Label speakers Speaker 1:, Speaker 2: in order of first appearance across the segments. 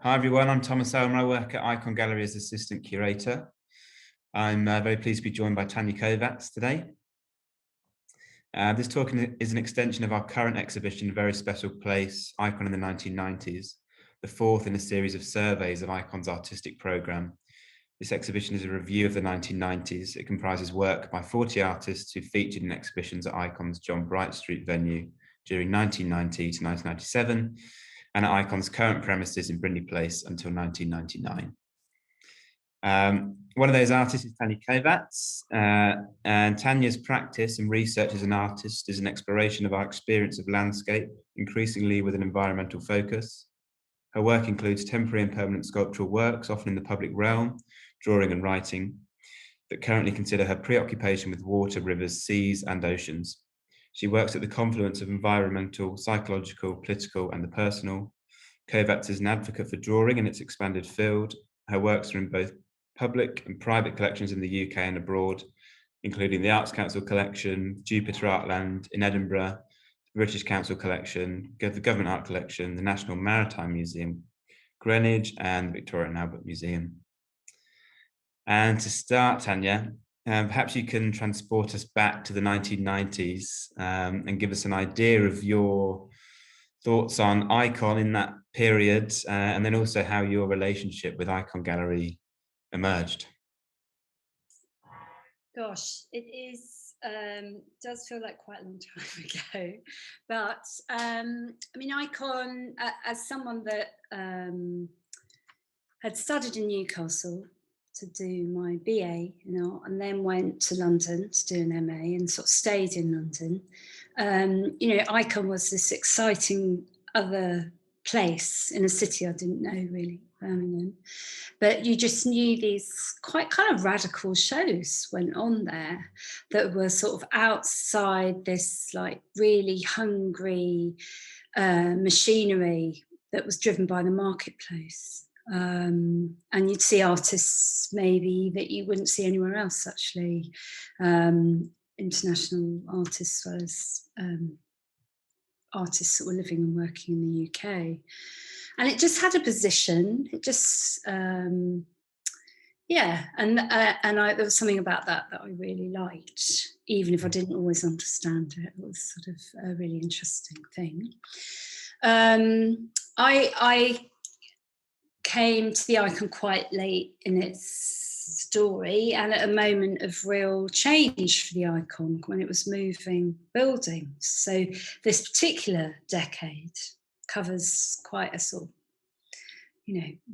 Speaker 1: Hi everyone, I'm Thomas Ellmer. I work at Ikon Gallery as Assistant Curator. I'm very pleased to be joined by Tania Kovats today. This talk is an extension of our current exhibition, A Very Special Place, Ikon in the 1990s, the fourth in a series of surveys of Ikon's artistic programme. This exhibition is a review of the 1990s. It comprises work by 40 artists who featured in exhibitions at Ikon's John Bright Street venue during 1990 to 1997, and at Ikon's current premises in Brindley Place until 1999. One of those artists is Tania Kovats, and Tania's practice and research as an artist is an exploration of our experience of landscape, increasingly with an environmental focus. Her work includes temporary and permanent sculptural works, often in the public realm, drawing and writing, that currently consider her preoccupation with water, rivers, seas, and oceans. She works at the confluence of environmental, psychological, political, and the personal. Kovats is an advocate for drawing in its expanded field. Her works are in both public and private collections in the UK and abroad, including the Arts Council collection, Jupiter Artland in Edinburgh, the British Council collection, the Government Art Collection, the National Maritime Museum, Greenwich, and the Victoria and Albert Museum. And to start, Tania, perhaps you can transport us back to the 1990s and give us an idea of your thoughts on Ikon in that period, and then also how your relationship with Ikon Gallery emerged.
Speaker 2: Gosh, it is does feel like quite a long time ago, but I mean, Ikon, as someone that had studied in Newcastle to do my BA in art, and then went to London to do an MA, and sort of stayed in London. Ikon was this exciting other place in a city I didn't know really, Birmingham. But you just knew these quite kind of radical shows went on there that were sort of outside this like really hungry machinery that was driven by the marketplace. And you'd see artists maybe that you wouldn't see anywhere else, actually. International artists as well as artists that were living and working in the UK. And it just had a position. It just, there was something about that I really liked, even if I didn't always understand it. It was sort of a really interesting thing. I came to the Ikon quite late in its story, and at a moment of real change for the Ikon when it was moving buildings. So this particular decade covers quite a sort of,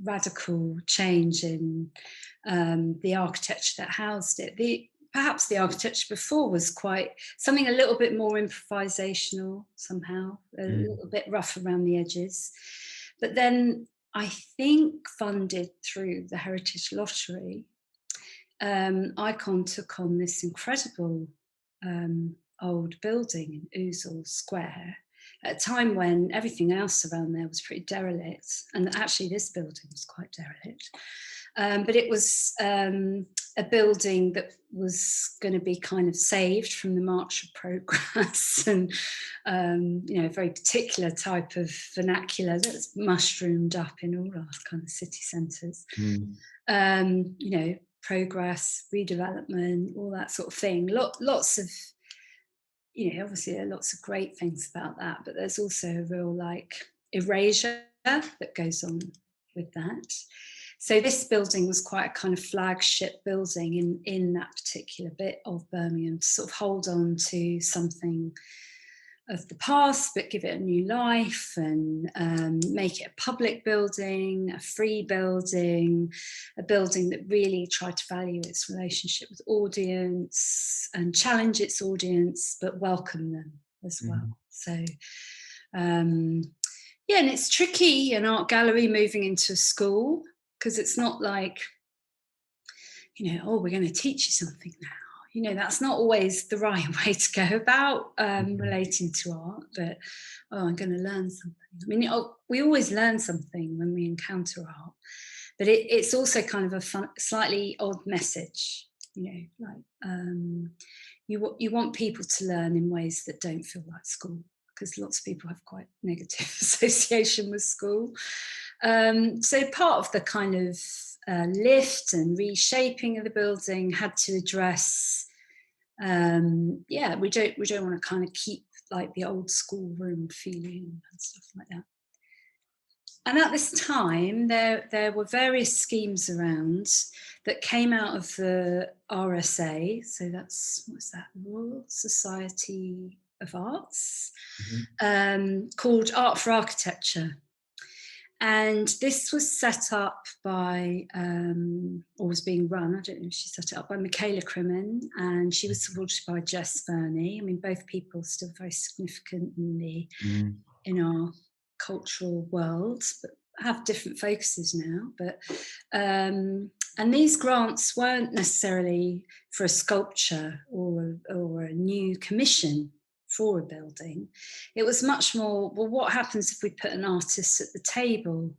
Speaker 2: radical change in the architecture that housed it. Perhaps the architecture before was quite something a little bit more improvisational somehow, a little bit rough around the edges. But then I think funded through the Heritage Lottery, Ikon took on this incredible old building in Oozells Square at a time when everything else around there was pretty derelict, and actually this building was quite derelict. But it was a building that was going to be kind of saved from the March of Progress and, a very particular type of vernacular that's mushroomed up in all our kind of city centres. Progress, redevelopment, all that sort of thing. Lots of, obviously there are lots of great things about that, but there's also a real erasure that goes on with that. So this building was quite a kind of flagship building in that particular bit of Birmingham, to sort of hold on to something of the past, but give it a new life and make it a public building, a free building, a building that really tried to value its relationship with audience and challenge its audience, but welcome them as well. So, and it's tricky, an art gallery moving into a school, because it's not like, we're going to teach you something now. That's not always the right way to go about relating to art, but, I'm going to learn something. I mean, we always learn something when we encounter art, but it's also kind of a slightly odd message, you want people to learn in ways that don't feel like school. because lots of people have quite negative association with school. So part of the kind of lift and reshaping of the building had to address, we don't want to kind of keep like the old schoolroom feeling and stuff like that. And at this time, there were various schemes around that came out of the RSA. So what's that? Royal Society of Arts, called Art for Architecture. And this was set up by, or was being run, I don't know if she set it up, by Michaela Crimin, and she was supported by Jess Verney. I mean, both people still very significant in our cultural world, but have different focuses now. But and these grants weren't necessarily for a sculpture or a new commission for a building. It was much more, well, what happens if we put an artist at the table?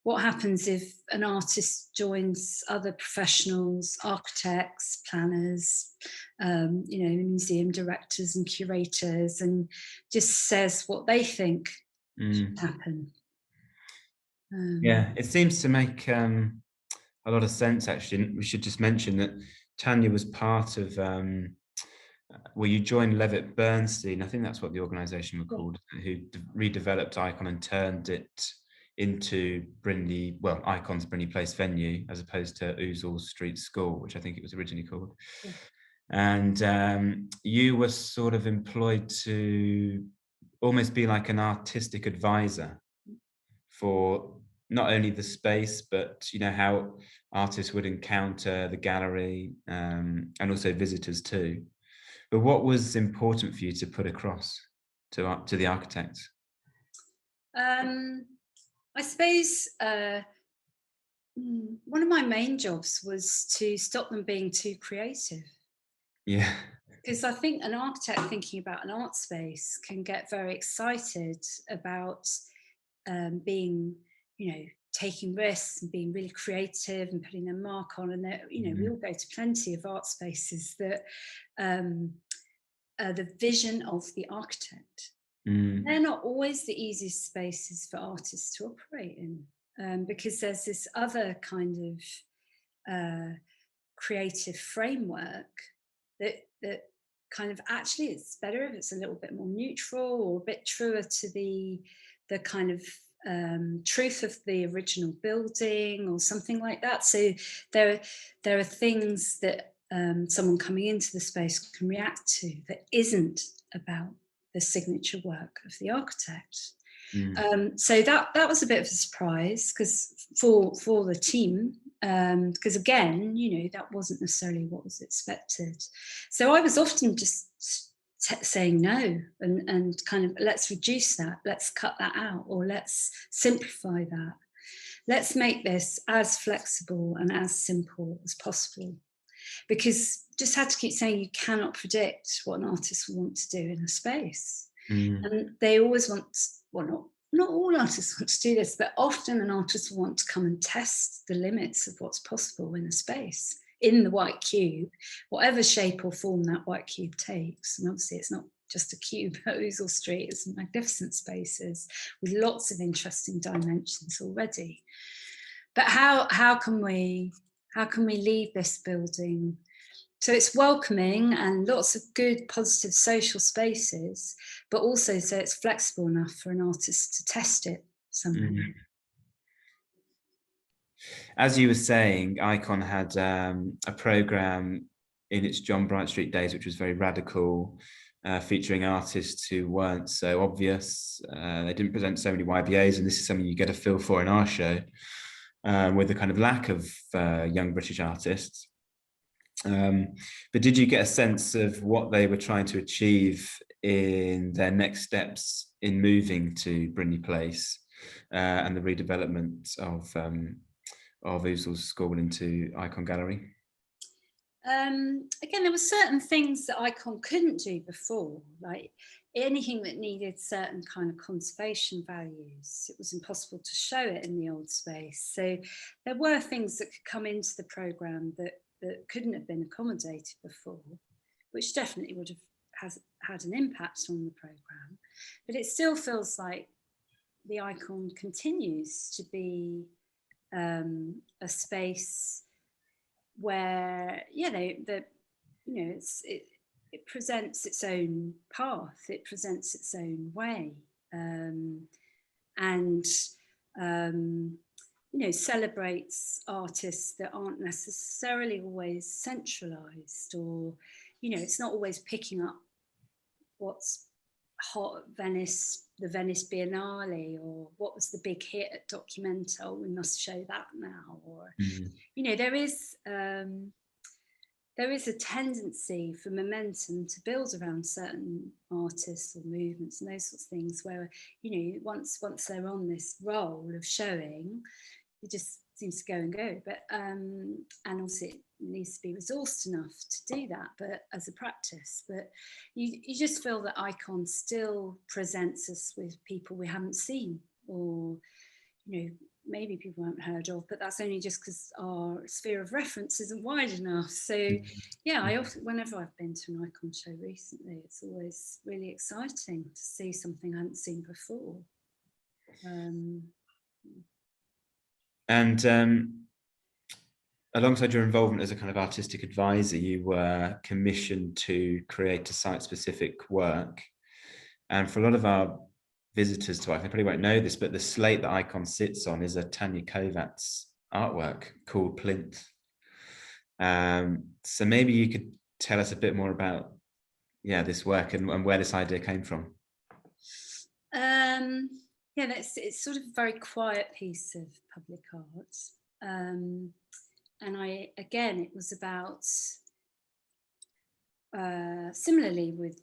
Speaker 2: What happens if an artist joins other professionals, architects, planners, museum directors and curators, and just says what they think should happen?
Speaker 1: Yeah, it seems to make a lot of sense, actually. We should just mention that Tania was part of, you joined Levitt Bernstein, I think that's what the organisation were called, who redeveloped Ikon and turned it into Ikon's Brindley Place venue, as opposed to Oozells Street School, which I think it was originally called. Yeah. And you were sort of employed to almost be like an artistic advisor for not only the space, but how artists would encounter the gallery, and also visitors too. But what was important for you to put across to the architects?
Speaker 2: I suppose one of my main jobs was to stop them being too creative.
Speaker 1: Yeah.
Speaker 2: Because I think an architect thinking about an art space can get very excited about being, taking risks and being really creative and putting their mark on. And we all go to plenty of art spaces that the vision of the architect. They're not always the easiest spaces for artists to operate in, because there's this other kind of creative framework that kind of, actually it's better if it's a little bit more neutral or a bit truer to the kind of truth of the original building or something like that. So there are things that someone coming into the space can react to that isn't about the signature work of the architect. So that was a bit of a surprise, because for the team, because again, that wasn't necessarily what was expected. So I was often just saying no and kind of, let's reduce that, let's cut that out, or let's simplify that. Let's make this as flexible and as simple as possible. Because just had to keep saying, you cannot predict what an artist will want to do in a space. And they always want, not all artists want to do this, but often an artist will want to come and test the limits of what's possible in a space, in the white cube, whatever shape or form that white cube takes. And obviously it's not just a cube at Oozells Street, it's magnificent spaces with lots of interesting dimensions already. But how can we leave this building so it's welcoming and lots of good, positive social spaces, but also so it's flexible enough for an artist to test it somewhere?
Speaker 1: As you were saying, Ikon had a programme in its John Bryant Street days, which was very radical, featuring artists who weren't so obvious. They didn't present so many YBAs, and this is something you get a feel for in our show, with the kind of lack of young British artists. But did you get a sense of what they were trying to achieve in their next steps in moving to Brindley Place and the redevelopment of Oozells School into Ikon Gallery?
Speaker 2: Again, there were certain things that Ikon couldn't do before, like anything that needed certain kind of conservation values. It was impossible to show it in the old space. So there were things that could come into the programme that couldn't have been accommodated before, which definitely would have had an impact on the programme, but it still feels like the Ikon continues to be a space where, it presents its own path, it presents its own way, and celebrates artists that aren't necessarily always centralised, or, it's not always picking up what's hot at Venice, the Venice Biennale, or what was the big hit at Documento, we must show that now, or, there is a tendency for momentum to build around certain artists or movements and those sorts of things, where, once they're on this role of showing, it just seems to go and go. But and also it needs to be resourced enough to do that, but as a practice. But you just feel that Ikon still presents us with people we haven't seen, or, maybe people haven't heard of, but that's only just because our sphere of reference isn't wide enough. So yeah, whenever I've been to an Ikon show recently, it's always really exciting to see something I hadn't seen before.
Speaker 1: And alongside your involvement as a kind of artistic advisor, you were commissioned to create a site-specific work. And for a lot of our visitors to Ikon, they probably won't know this, but the slate that Ikon sits on is a Tania Kovats artwork called Plinth. So maybe you could tell us a bit more about this work and where this idea came from.
Speaker 2: It's sort of a very quiet piece of public art. And it was about, similarly with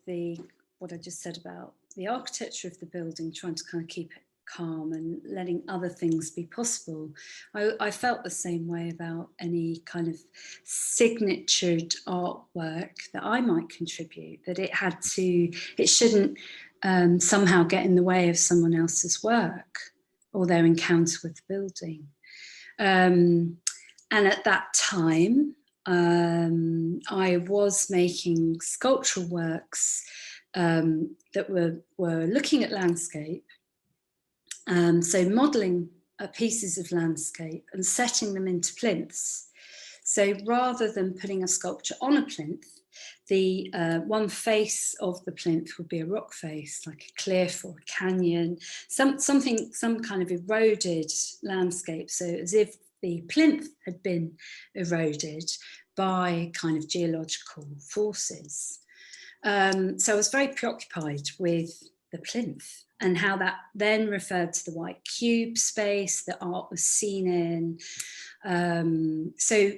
Speaker 2: what I just said about the architecture of the building, trying to kind of keep it calm and letting other things be possible. I felt the same way about any kind of signatured artwork that I might contribute, that it shouldn't somehow get in the way of someone else's work or their encounter with the building. And at that time, I was making sculptural works that were looking at landscape, so modelling pieces of landscape and setting them into plinths. So rather than putting a sculpture on a plinth, the one face of the plinth would be a rock face, like a cliff or a canyon, some kind of eroded landscape, so as if the plinth had been eroded by kind of geological forces. So I was very preoccupied with the plinth and how that then referred to the white cube space that art was seen in. So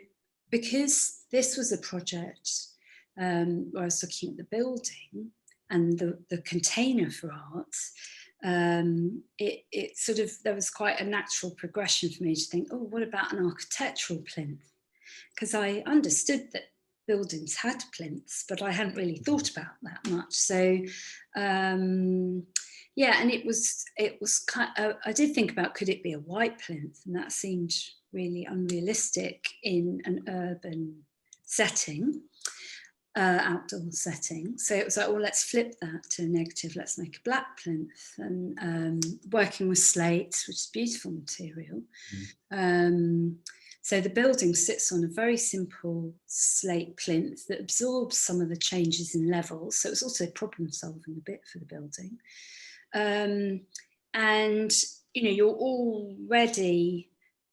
Speaker 2: because this was a project where I was looking at the building and the container for art, it sort of, there was quite a natural progression for me to think, oh, what about an architectural plinth? Because I understood that buildings had plinths, but I hadn't really thought about that much. So and it was kind of, I did think about, could it be a white plinth? And that seemed really unrealistic in an urban setting, outdoor setting. So it was like, well, let's flip that to a negative. Let's make a black plinth. And working with slate, which is beautiful material. So the building sits on a very simple slate plinth that absorbs some of the changes in levels. So it was also problem solving a bit for the building. And, you're already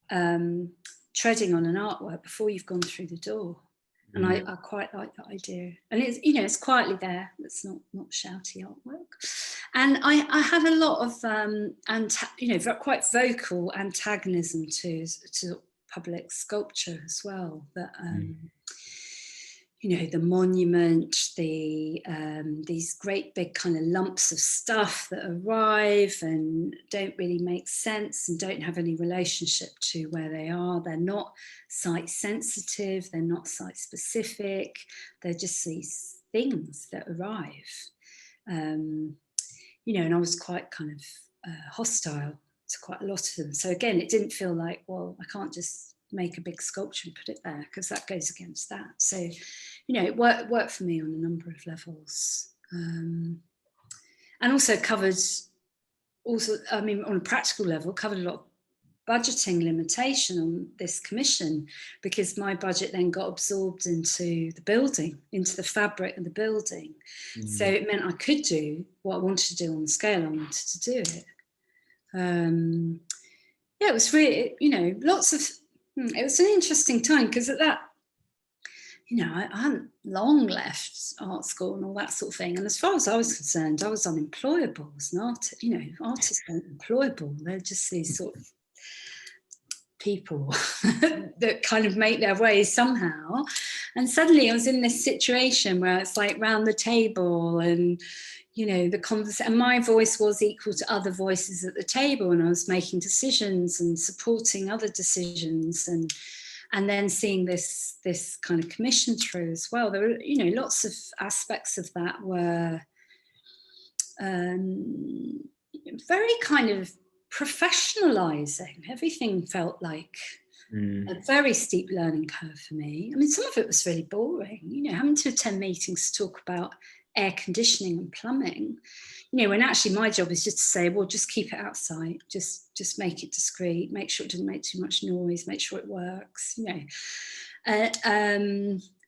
Speaker 2: treading on an artwork before you've gone through the door. And I quite like that idea. And it's, it's quietly there. It's not shouty artwork. And I had a lot of, quite vocal antagonism to public sculpture as well, that the monument, these great big kind of lumps of stuff that arrive and don't really make sense and don't have any relationship to where they are. They're not site sensitive, they're not site specific, they're just these things that arrive. And I was quite kind of hostile to quite a lot of them. So again, it didn't feel like, well, I can't just make a big sculpture and put it there because that goes against that. So, it worked for me on a number of levels. and also covered, I mean, on a practical level, covered a lot of budgeting limitation on this commission, because my budget then got absorbed into the building, into the fabric of the building. So it meant I could do what I wanted to do on the scale I wanted to do it. Yeah, it was really, you know, it was an interesting time, because at that, you know, I hadn't long left art school and all that sort of thing. And as far as I was concerned, I was unemployable as an artist. You know, artists aren't employable. They're just these sort of people that kind of make their way somehow. And suddenly I was in this situation where it's like round the table, and, you know, the conversation, and my voice was equal to other voices at the table, and I was making decisions and supporting other decisions, and then seeing this kind of commission through as well. There were, you know, lots of aspects of that were very kind of professionalizing. Everything felt like a very steep learning curve for me. I mean, some of it was really boring, you know, having to attend meetings to talk about air conditioning and plumbing, you know, when actually my job is just to say, well, just keep it outside, just make it discreet, make sure it doesn't make too much noise, make sure it works, you know.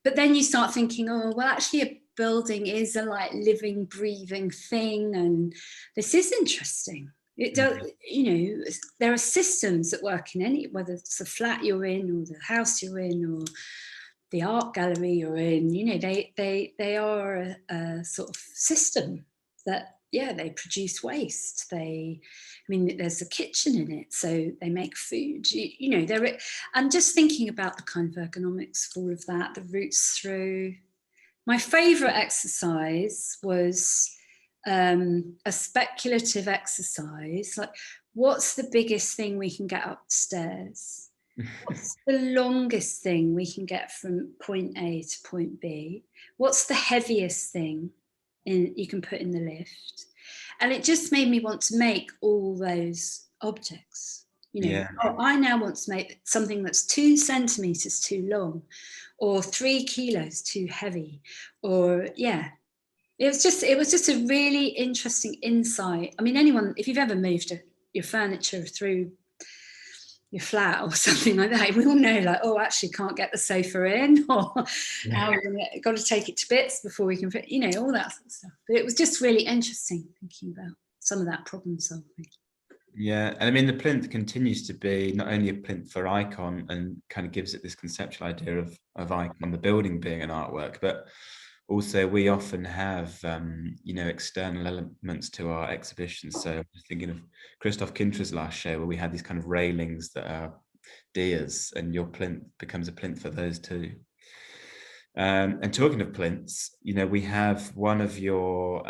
Speaker 2: But then you start thinking, oh, well, actually a building is a like living, breathing thing, and this is interesting. It does, you know, there are systems that work in any, whether it's the flat you're in or the house you're in or the art gallery you're in, you know, they are a sort of system that, yeah, they produce waste. I mean, there's a kitchen in it, so they make food, you know, and just thinking about the kind of ergonomics of all of that, the routes through. My favourite exercise was a speculative exercise, like, what's the biggest thing we can get upstairs? What's the longest thing we can get from point A to point B? What's the heaviest thing you can put in the lift? And it just made me want to make all those objects. You know, yeah. Oh, I now want to make something that's 2 centimeters too long, or 3 kilos too heavy, or yeah. It was just a really interesting insight. I mean, anyone, if you've ever moved your furniture through your flat or something like that, we all know, like, oh, actually can't get the sofa in, or now we've got to take it to bits before we can fit, you know, all that sort of stuff. But it was just really interesting thinking about some of that problem solving.
Speaker 1: Yeah, and I mean, the plinth continues to be not only a plinth for Ikon and kind of gives it this conceptual idea of Ikon, the building being an artwork, but also we often have, you know, external elements to our exhibitions. So I'm thinking of Christoph Kintra's last show, where we had these kind of railings that are deers, and your plinth becomes a plinth for those too. And talking of plinths, you know, we have one of your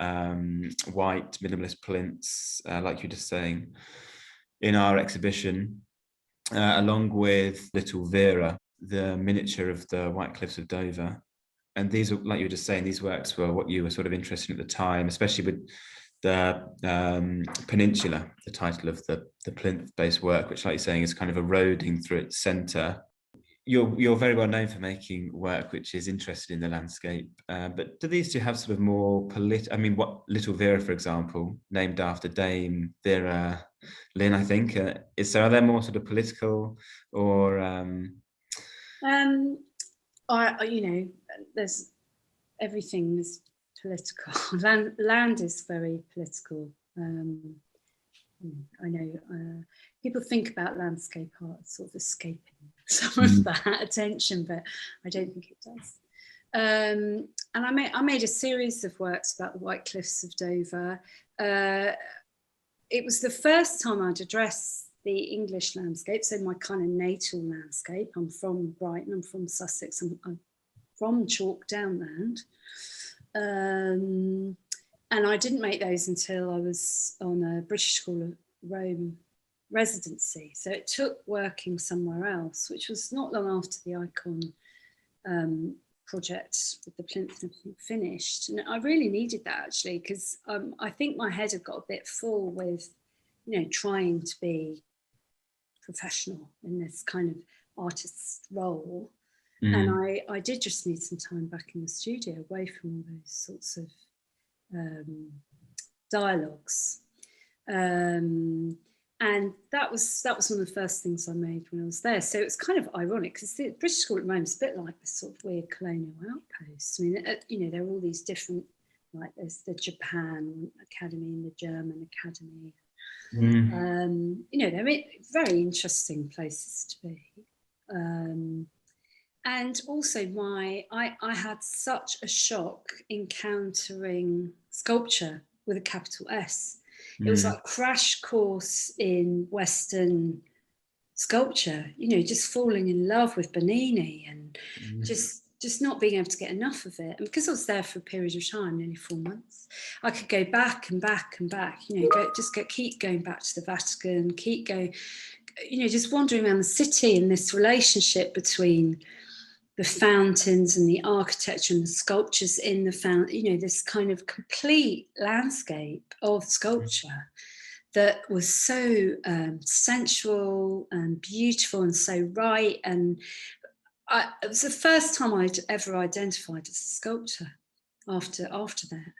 Speaker 1: white minimalist plinths, like you were just saying, in our exhibition, along with Little Vera, the miniature of the White Cliffs of Dover. And these, like you were just saying, these works were what you were sort of interested in at the time, especially with the Peninsula, the title of the plinth-based work, which, like you're saying, is kind of eroding through its centre. You're very well known for making work which is interested in the landscape, but do these two have sort of more I mean, what Little Vera, for example, named after Dame Vera Lynn, I think, are there more sort of political or?
Speaker 2: You know, there's everything is political. Land is very political. I know people think about landscape art as sort of escaping some of that attention, but I don't think it does. And I made a series of works about the White Cliffs of Dover. It was the first time I'd addressed the English landscape, so my kind of natal landscape. I'm from Bryant, I'm from Sussex, I'm from Chalk Downland. And I didn't make those until I was on a British School of Rome residency. So it took working somewhere else, which was not long after the Ikon project with the plinth finished. And I really needed that, actually, because I think my head had got a bit full with, you know, trying to be professional in this kind of artist's role. And I did just need some time back in the studio, away from all those sorts of dialogues. And that was one of the first things I made when I was there. So it's kind of ironic because the British School at the moment is a bit like this sort of weird colonial outpost. I mean, you know, there are all these different, like there's the Japan Academy and the German Academy. You know, they're very interesting places to be. And also I had such a shock encountering sculpture with a capital S. It was like a crash course in Western sculpture, you know, just falling in love with Bernini and just not being able to get enough of it. And because I was there for a period of time, nearly 4 months, I could go back and back and back, you know, keep going back to the Vatican, keep going, you know, just wandering around the city in this relationship between the fountains and the architecture and the sculptures in the fountain, you know, this kind of complete landscape of sculpture that was so sensual and beautiful and so right. And it was the first time I'd ever identified as a sculptor after that.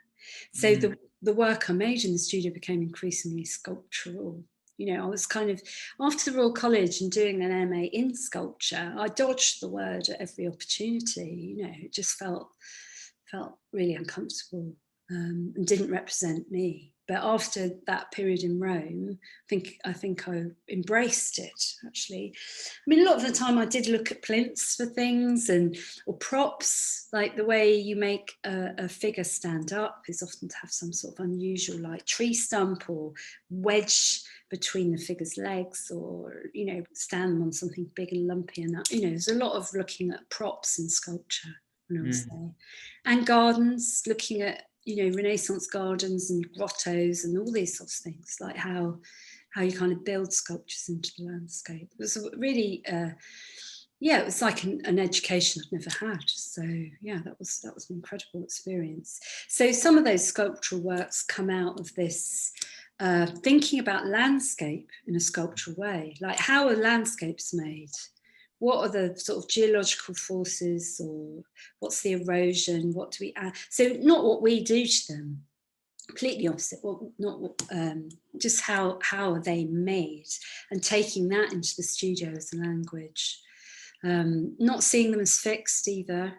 Speaker 2: So the work I made in the studio became increasingly sculptural. You know, I was kind of, after the Royal College and doing an MA in sculpture, I dodged the word at every opportunity. You know, it just felt really uncomfortable and didn't represent me. But after that period in Rome, I think I embraced it, actually. I mean, a lot of the time I did look at plinths for things or props, like the way you make a figure stand up is often to have some sort of unusual, like tree stump or wedge between the figure's legs, or, you know, stand them on something big and lumpy. And that, you know, there's a lot of looking at props in sculpture when I was there. And gardens, looking at, you know, Renaissance gardens and grottos and all these sorts of things, like how you kind of build sculptures into the landscape. It was really, yeah, it was like an education I'd never had. So yeah, that was an incredible experience. So some of those sculptural works come out of this thinking about landscape in a sculptural way, like how are landscapes made? What are the sort of geological forces, or what's the erosion? What do we add? So not what we do to them, completely opposite. Just how are they made, and taking that into the studio as a language. Not seeing them as fixed either.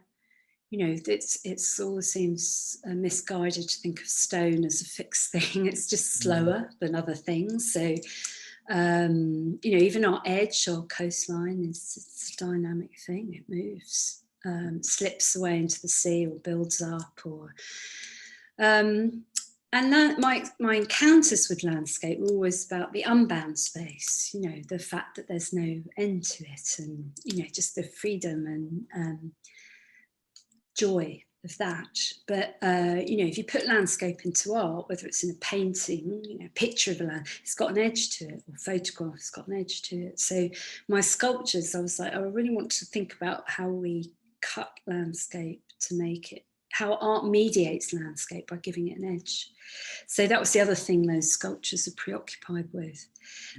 Speaker 2: You know, it's always seems misguided to think of stone as a fixed thing. It's just slower than other things. So. You know, even our edge or coastline it's a dynamic thing. It moves, slips away into the sea or builds up, or and that my encounters with landscape were always about the unbound space. You know, the fact that there's no end to it, and, you know, just the freedom and joy of that. But you know, if you put landscape into art, whether it's in a painting, you know, picture of a land, it's got an edge to it, or photograph, it's got an edge to it. So my sculptures, I was like, I really want to think about how we cut landscape to make it, how art mediates landscape by giving it an edge. So that was the other thing those sculptures are preoccupied with.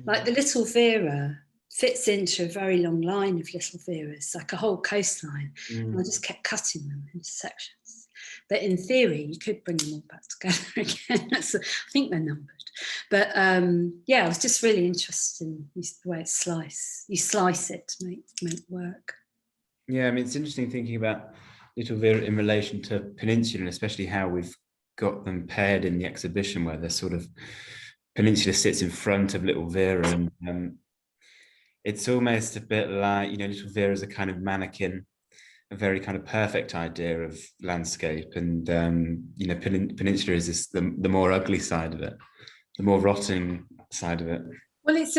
Speaker 2: Like the Little Vera fits into a very long line of Little Veras, like a whole coastline. And I just kept cutting them into sections. But in theory, you could bring them all back together again. I think they're numbered. But yeah, I was just really interested in the way it's sliced. You slice it to make work.
Speaker 1: Yeah, I mean, it's interesting thinking about Little Vera in relation to Peninsula, and especially how we've got them paired in the exhibition, where they're sort of, Peninsula sits in front of Little Vera, and it's almost a bit like, you know, Little Vera is a kind of mannequin, a very kind of perfect idea of landscape, and you know, Peninsula is this, the more ugly side of it, the more rotting side of it.
Speaker 2: Well, it's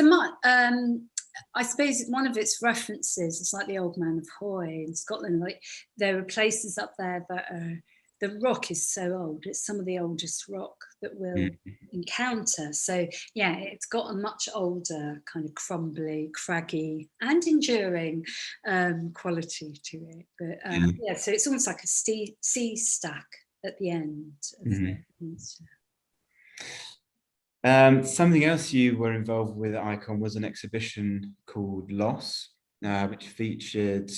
Speaker 2: I suppose one of its references is like the Old Man of Hoy in Scotland. Like, there are places up there that are, the rock is so old, it's some of the oldest rock that we'll encounter. So yeah, it's got a much older, kind of crumbly, craggy and enduring quality to it. But yeah, so it's almost like a sea stack at the end of the peninsula.
Speaker 1: Something else you were involved with at Ikon was an exhibition called Loss, which featured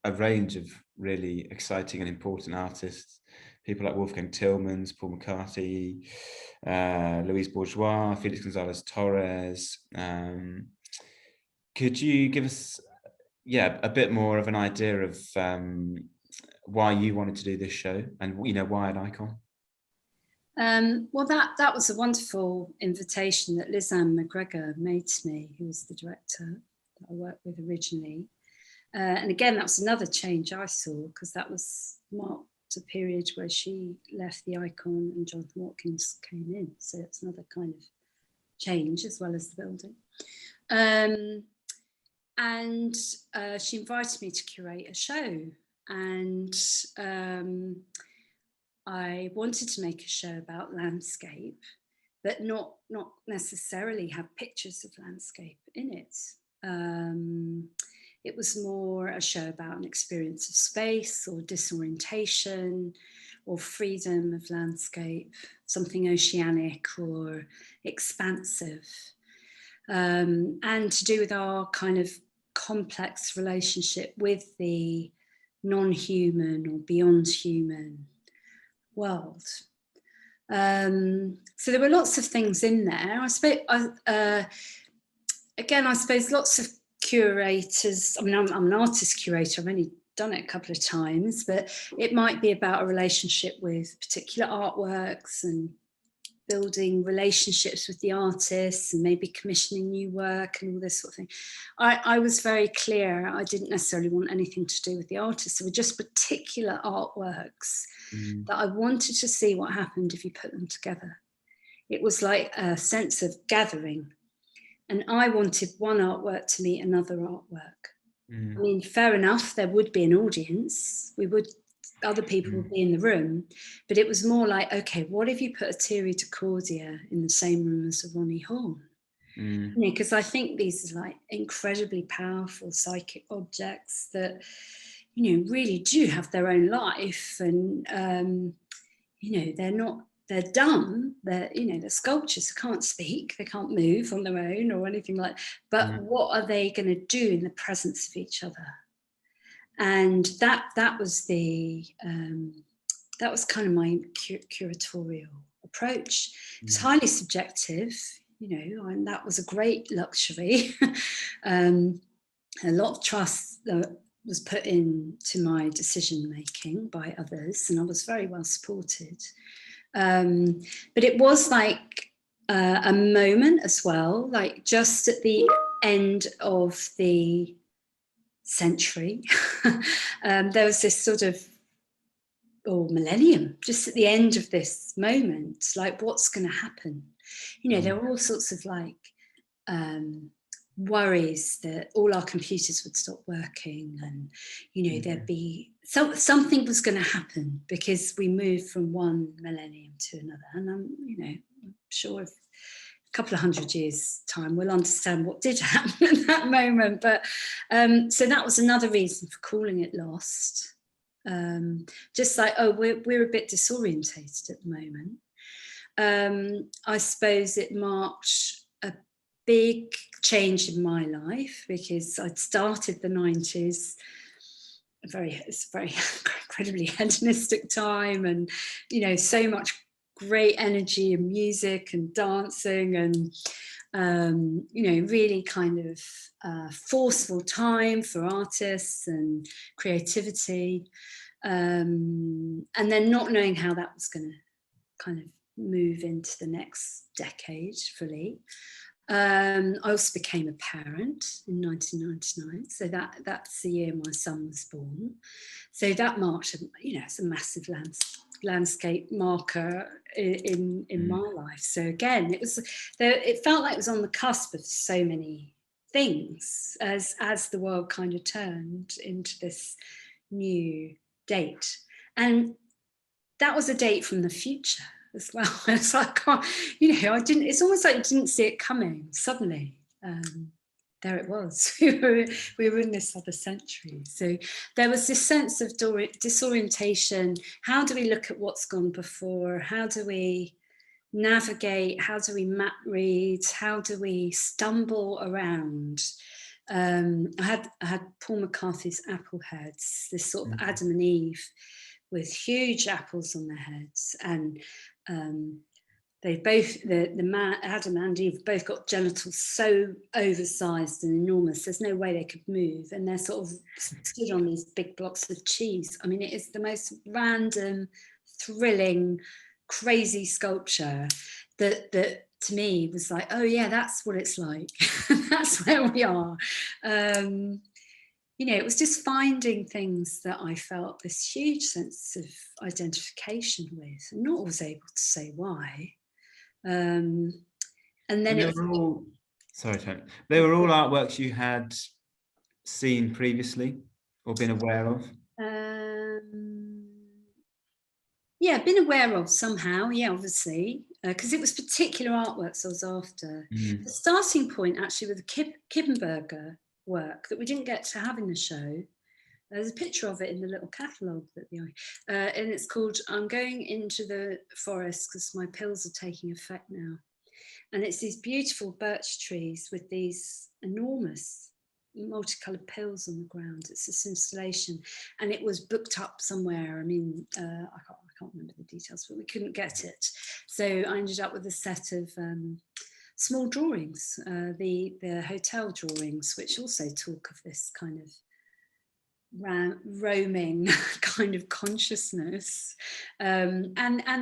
Speaker 1: a range of really exciting and important artists people like Wolfgang Tillmans, Paul McCarthy, Louise Bourgeois, Felix Gonzalez Torres. Could you give us, a bit more of an idea of why you wanted to do this show, and why an Ikon?
Speaker 2: Well, that was a wonderful invitation that Lisanne McGregor made to me, who was the director that I worked with originally. And again, that was another change I saw, because that was marked a period where she left the Ikon and Jonathan Watkins came in. So it's another kind of change, as well as the building. And she invited me to curate a show, and I wanted to make a show about landscape, but not necessarily have pictures of landscape in it. It was more a show about an experience of space, or disorientation, or freedom of landscape, something oceanic or expansive, and to do with our kind of complex relationship with the non-human or beyond human world. So there were lots of things in there. I suppose lots of curators, I mean, I'm an artist curator, I've only done it a couple of times, but it might be about a relationship with particular artworks and building relationships with the artists and maybe commissioning new work and all this sort of thing. I was very clear, I didn't necessarily want anything to do with the artists. There were just particular artworks that I wanted to see what happened if you put them together. It was like a sense of gathering. And I wanted one artwork to meet another artwork. I mean, fair enough, there would be an audience. Other people would be in the room, but it was more like, okay, what if you put a Thierry de Cordier in the same room as a Ronnie Horn? Because I think these are like incredibly powerful psychic objects that, really do have their own life, and they're dumb. They're sculptures. They can't speak. They can't move on their own or anything like that. But what are they going to do in the presence of each other? And that was kind of my curatorial approach. It's highly subjective, and that was a great luxury. A lot of trust was put into my decision making by others, and I was very well supported. But it was like a moment as well, like just at the end of the century, there was this sort of, millennium, just at the end of this moment, like what's going to happen? There were all sorts of like worries that all our computers would stop working, and there'd be something was going to happen because we moved from one millennium to another. And I'm sure if a couple of 100 years time we'll understand what did happen at that moment. But so that was another reason for calling it Lost. Just like, we're a bit disorientated at the moment. I suppose it marked a big change in my life because I'd started the 90s, it's a very incredibly hedonistic time, and so much great energy and music and dancing, and really kind of forceful time for artists and creativity, and then not knowing how that was going to kind of move into the next decade fully. I also became a parent in 1999, so that's the year my son was born. So that marked, it's a massive landscape marker in my life. So again, it felt like it was on the cusp of so many things as the world kind of turned into this new date, and that was a date from the future as well. It's like, it's almost like I didn't see it coming. Suddenly, there it was. we were in this other century. So there was this sense of disorientation. How do we look at what's gone before? How do we navigate? How do we map read? How do we stumble around? I had Paul McCarthy's Apple Heads, this sort of Adam and Eve with huge apples on their heads, and they both, the man, Adam and Eve, both got genitals so oversized and enormous, there's no way they could move, and they're sort of stood on these big blocks of cheese. I mean, it is the most random, thrilling, crazy sculpture that to me was like, oh yeah, that's what it's like. That's where we are. You know, it was just finding things that I felt this huge sense of identification with, and not always able to say why. And then
Speaker 1: they were all, sorry, Tony, they were all artworks you had seen previously or been aware of?
Speaker 2: Yeah, been aware of somehow, yeah, obviously, because it was particular artworks I was after. The starting point actually with the Kippenberger work that we didn't get to have in the show. There's a picture of it in the little catalogue that and it's called "I'm Going Into the Forest Because My Pills Are Taking Effect Now," and it's these beautiful birch trees with these enormous multicolored pills on the ground. It's this installation, and it was booked up somewhere. I mean, I can't remember the details, but we couldn't get it, so I ended up with a set of small drawings, the hotel drawings, which also talk of this kind of roaming kind of consciousness, and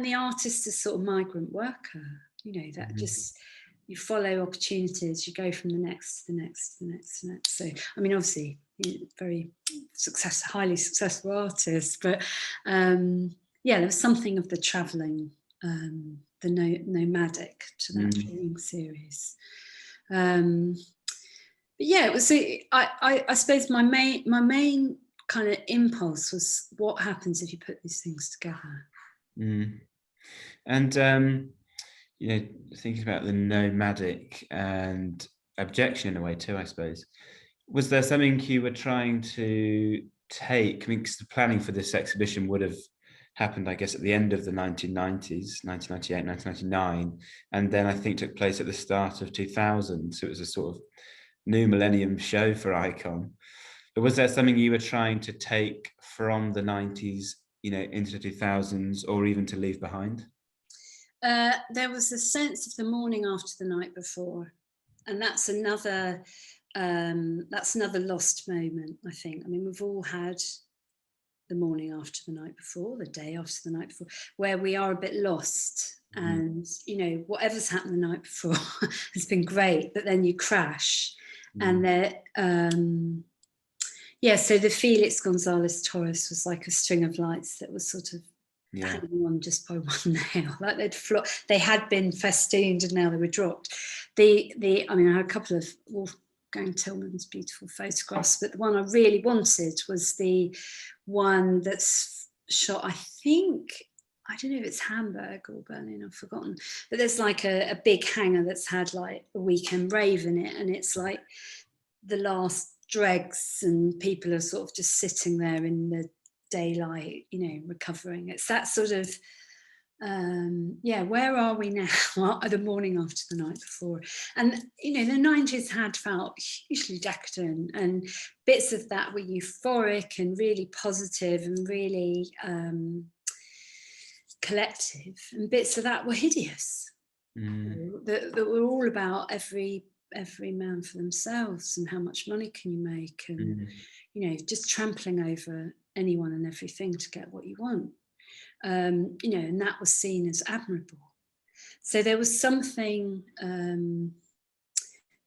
Speaker 2: the artist is sort of migrant worker, you know, that just, you follow opportunities, you go from the next to the next to the next to the next. So I mean, obviously very highly successful artist, but yeah, there was something of the traveling, the nomadic to that drawing series. But yeah, it was. I suppose my main kind of impulse was what happens if you put these things together.
Speaker 1: And you know, thinking about the nomadic and objection in a way too, I suppose. Was there something you were trying to take? I mean, because the planning for this exhibition would have happened, I guess, at the end of the 1990s, 1998, 1999, and then I think took place at the start of 2000. So it was a sort of new millennium show for Ikon. But was there something you were trying to take from the 90s, you know, into the 2000s, or even to leave behind?
Speaker 2: There was a sense of the morning after the night before, and that's another lost moment, I think. I mean, we've all had the morning after the night before, the day after the night before, where we are a bit lost, and you know, whatever's happened the night before has been great, but then you crash. And yeah, so the Felix Gonzalez Torres was like a string of lights that was sort of hanging on just by one nail, like they had been festooned and now they were dropped. I mean, I had a couple of Wolfgang Tillman's beautiful photographs, but the one I really wanted was the one that's shot, I think, I don't know if it's Hamburg or Berlin, I've forgotten, but there's like a big hangar that's had like a weekend rave in it, and it's like the last dregs and people are sort of just sitting there in the daylight, you know, recovering. It's that sort of yeah, where are we now? The morning after the night before. And you know, the 90s had felt hugely decadent, and bits of that were euphoric and really positive and really collective, and bits of that were hideous, that were all about every man for themselves and how much money can you make, and you know, just trampling over anyone and everything to get what you want, you know, and that was seen as admirable. So there was something I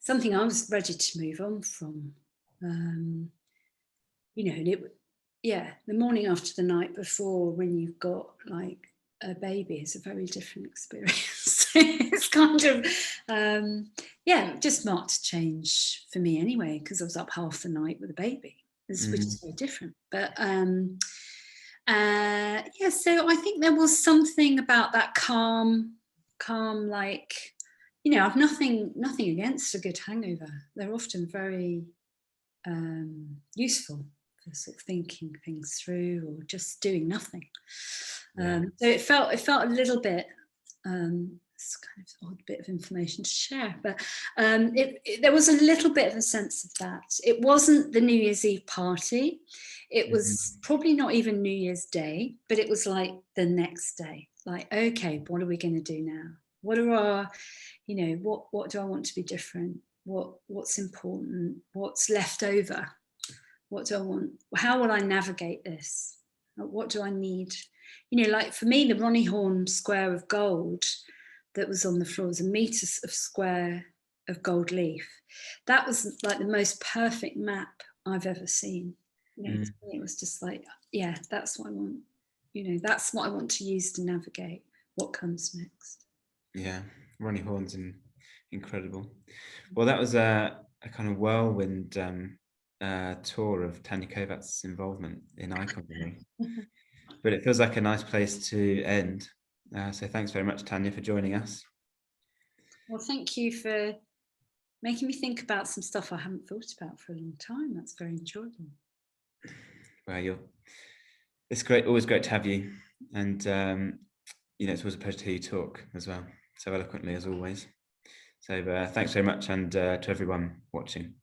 Speaker 2: was ready to move on from, you know, and the morning after the night before, when you've got like a baby, is a very different experience. It's kind of just marked a change for me anyway, because I was up half the night with a baby, which is very different. But so I think there was something about that calm, like, you know, I've nothing against a good hangover. They're often very useful for sort of thinking things through or just doing nothing. So it felt a little bit it's kind of an odd bit of information to share, but there was a little bit of a sense of that. It wasn't the New Year's Eve party. It was probably not even New Year's Day, but it was like the next day. Like, okay, what are we going to do now? What are our, what do I want to be different? What's important? What's left over? What do I want? How will I navigate this? What do I need? Like for me, the Ronnie Horn square of gold that was on the floor was a metre of square of gold leaf. That was like the most perfect map I've ever seen. To me, it was just like, yeah, that's what I want. That's what I want to use to navigate what comes next.
Speaker 1: Yeah, Ronnie Horn's incredible. Well, that was a kind of whirlwind tour of Tania Kovats' involvement in Ikon Gallery. But it feels like a nice place to end. So thanks very much, Tania, for joining us.
Speaker 2: Well, thank you for making me think about some stuff I haven't thought about for a long time. That's very enjoyable.
Speaker 1: Well, it's great, always great to have you. And, it's always a pleasure to hear you talk as well, so eloquently as always. So thanks very much, and to everyone watching.